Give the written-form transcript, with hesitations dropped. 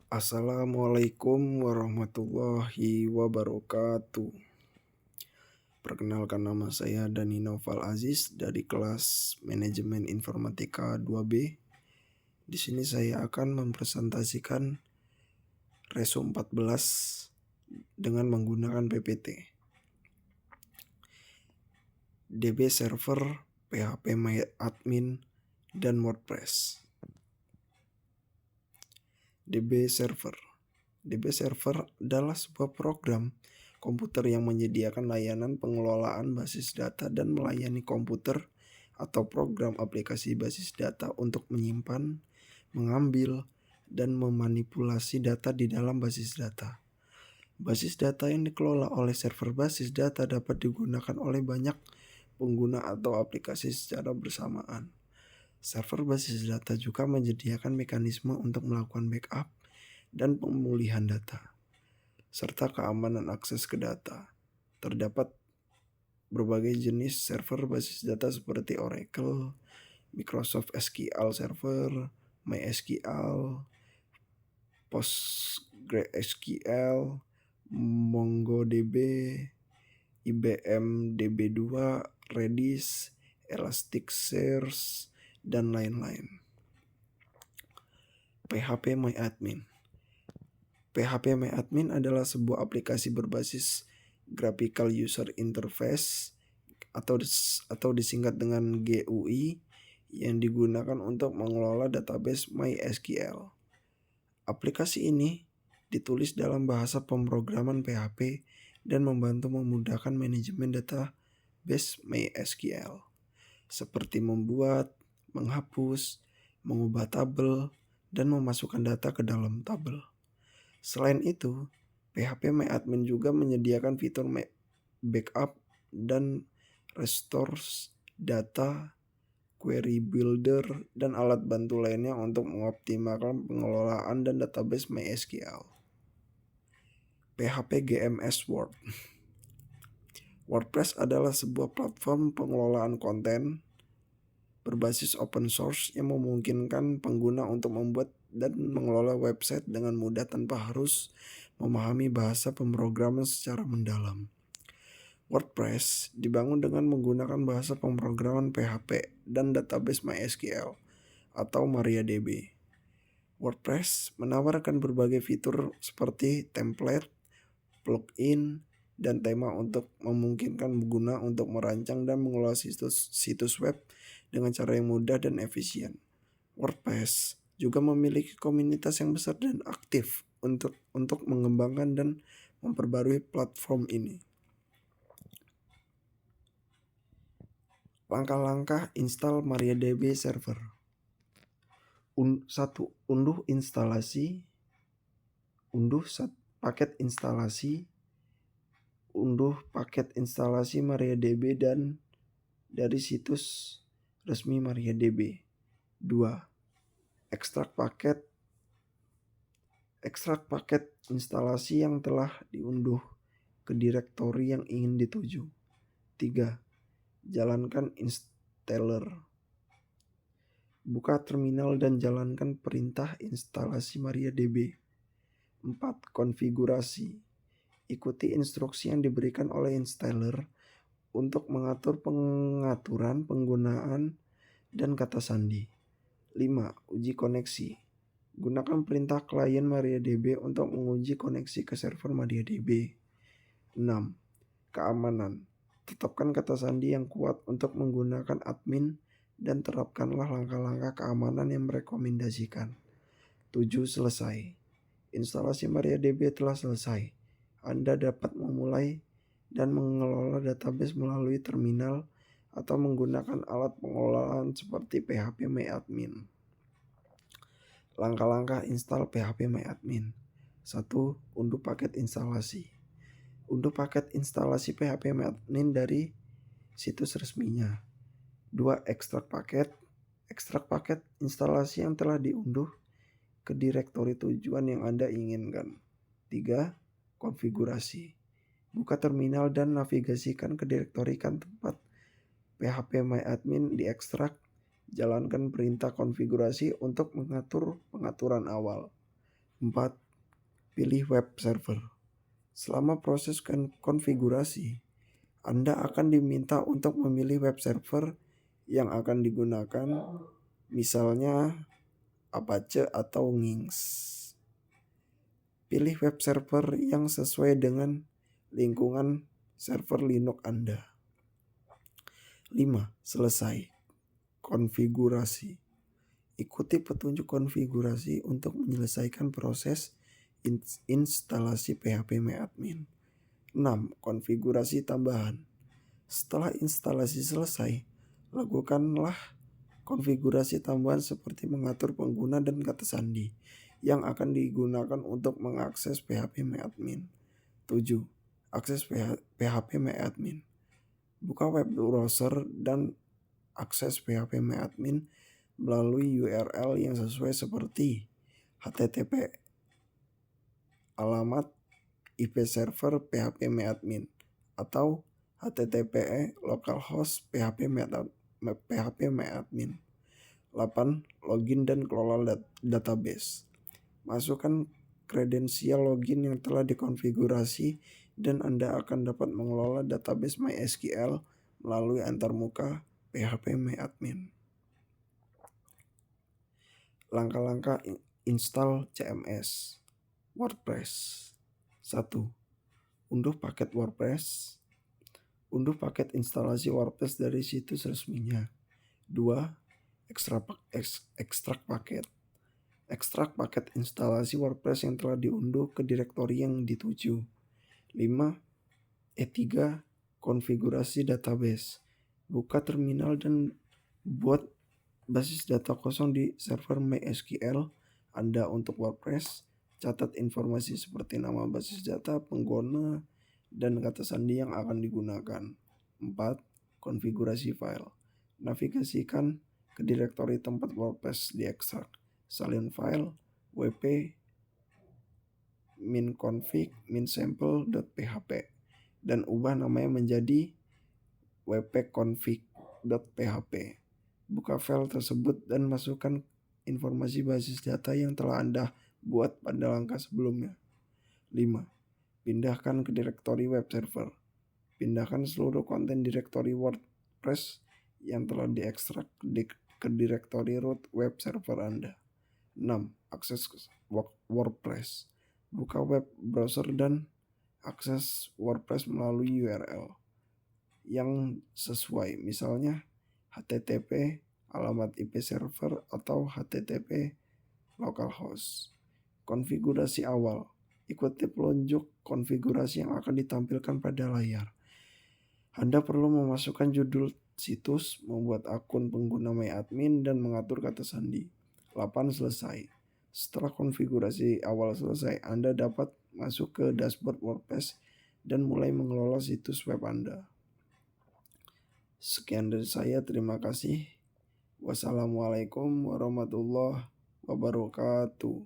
Assalamualaikum warahmatullahi wabarakatuh. Perkenalkan, nama saya Dani Noval Aziz dari kelas Manajemen Informatika 2B. Di sini saya akan mempresentasikan Reso 14 dengan menggunakan PPT, DB Server, PHPMyAdmin, dan WordPress. DB Server adalah sebuah program komputer yang menyediakan layanan pengelolaan basis data dan melayani komputer atau program aplikasi basis data untuk menyimpan, mengambil, dan memanipulasi data di dalam basis data. Basis data yang dikelola oleh server basis data dapat digunakan oleh banyak pengguna atau aplikasi secara bersamaan. Server basis data juga menyediakan mekanisme untuk melakukan backup dan pemulihan data, serta keamanan akses ke data. Terdapat berbagai jenis server basis data seperti Oracle, Microsoft SQL Server, MySQL, PostgreSQL, MongoDB, IBM DB2, Redis, Elasticsearch, dan lain-lain. PHPMyAdmin adalah sebuah aplikasi berbasis Graphical User Interface atau disingkat dengan GUI yang digunakan untuk mengelola database MySQL. Aplikasi ini ditulis dalam bahasa pemrograman PHP dan membantu memudahkan manajemen database MySQL, seperti membuat, menghapus, mengubah tabel, dan memasukkan data ke dalam tabel. Selain itu, PHPMyAdmin juga menyediakan fitur backup dan restore data, query builder, dan alat bantu lainnya untuk mengoptimalkan pengelolaan dan database MySQL. PHP GMS WordPress adalah sebuah platform pengelolaan konten berbasis open source yang memungkinkan pengguna untuk membuat dan mengelola website dengan mudah tanpa harus memahami bahasa pemrograman secara mendalam. WordPress dibangun dengan menggunakan bahasa pemrograman PHP dan database MySQL atau MariaDB. WordPress menawarkan berbagai fitur seperti template, plugin, dan tema untuk memungkinkan pengguna untuk merancang dan mengelola situs web dengan cara yang mudah dan efisien. WordPress juga memiliki komunitas yang besar dan aktif untuk mengembangkan dan memperbarui platform ini. Langkah-langkah install MariaDB server. 1. Unduh paket instalasi MariaDB dan dari situs resmi MariaDB. 2. Ekstrak paket instalasi yang telah diunduh ke direktori yang ingin dituju. 3. Jalankan installer. Buka terminal dan jalankan perintah instalasi MariaDB. 4. Konfigurasi. Ikuti instruksi yang diberikan oleh installer untuk mengatur pengaturan penggunaan dan kata sandi. 5. Uji koneksi. Gunakan perintah klien MariaDB untuk menguji koneksi ke server MariaDB. 6. Keamanan. Tetapkan kata sandi yang kuat untuk menggunakan admin dan terapkanlah langkah-langkah keamanan yang merekomendasikan. 7. Selesai. Instalasi MariaDB telah selesai. Anda dapat memulai dan mengelola database melalui terminal atau menggunakan alat pengelolaan seperti PHPMyAdmin. Langkah-langkah install PHPMyAdmin. 1. Unduh paket instalasi. Unduh paket instalasi PHPMyAdmin dari situs resminya. 2. Ekstrak paket. Ekstrak paket instalasi yang telah diunduh ke direktori tujuan yang Anda inginkan. 3. Konfigurasi. Buka terminal dan navigasikan ke direktori tempat PHPMyAdmin diekstrak. Jalankan perintah konfigurasi untuk mengatur pengaturan awal. 4. Pilih web server. Selama proses konfigurasi, Anda akan diminta untuk memilih web server yang akan digunakan, misalnya Apache atau Nginx. Pilih web server yang sesuai dengan lingkungan server Linux Anda. 5. Selesai konfigurasi. Ikuti petunjuk konfigurasi untuk menyelesaikan proses instalasi phpMyAdmin. 6. Konfigurasi tambahan. Setelah instalasi selesai, lakukanlah konfigurasi tambahan seperti mengatur pengguna dan kata sandi yang akan digunakan untuk mengakses phpMyAdmin. 7. Akses phpMyAdmin. Buka web browser dan akses phpMyAdmin melalui URL yang sesuai seperti http alamat IP server phpMyAdmin atau httpe localhost phpMyAdmin. 8. Login dan kelola database. Masukkan kredensial login yang telah dikonfigurasi dan Anda akan dapat mengelola database MySQL melalui antarmuka phpMyAdmin. Langkah-langkah install CMS WordPress. 1. Unduh paket WordPress. Unduh paket instalasi WordPress dari situs resminya. 2. Ekstrak paket. Ekstrak paket instalasi WordPress yang telah diunduh ke direktori yang dituju. 5. E3. Konfigurasi database. Buka terminal dan buat basis data kosong di server MySQL Anda untuk WordPress. Catat informasi seperti nama basis data, pengguna, dan kata sandi yang akan digunakan. 4. Konfigurasi file. Navigasikan ke direktori tempat WordPress diekstrak. Salin file wp minconfig minsample.php dan ubah namanya menjadi wp-config.php. Buka file tersebut dan masukkan informasi basis data yang telah Anda buat pada langkah sebelumnya. 5. Pindahkan ke direktori web server. Pindahkan seluruh konten direktori WordPress yang telah diekstrak ke direktori root web server Anda. 6. Akses WordPress. Buka web browser dan akses WordPress melalui URL yang sesuai, misalnya http alamat IP server atau http localhost. Konfigurasi awal. Ikuti pelunjuk konfigurasi yang akan ditampilkan pada layar. Anda perlu memasukkan judul situs, membuat akun pengguna MyAdmin, dan mengatur kata sandi. 8. Selesai. Setelah konfigurasi awal selesai, Anda dapat masuk ke dashboard WordPress dan mulai mengelola situs web Anda. Sekian dari saya, terima kasih. Wassalamualaikum warahmatullahi wabarakatuh.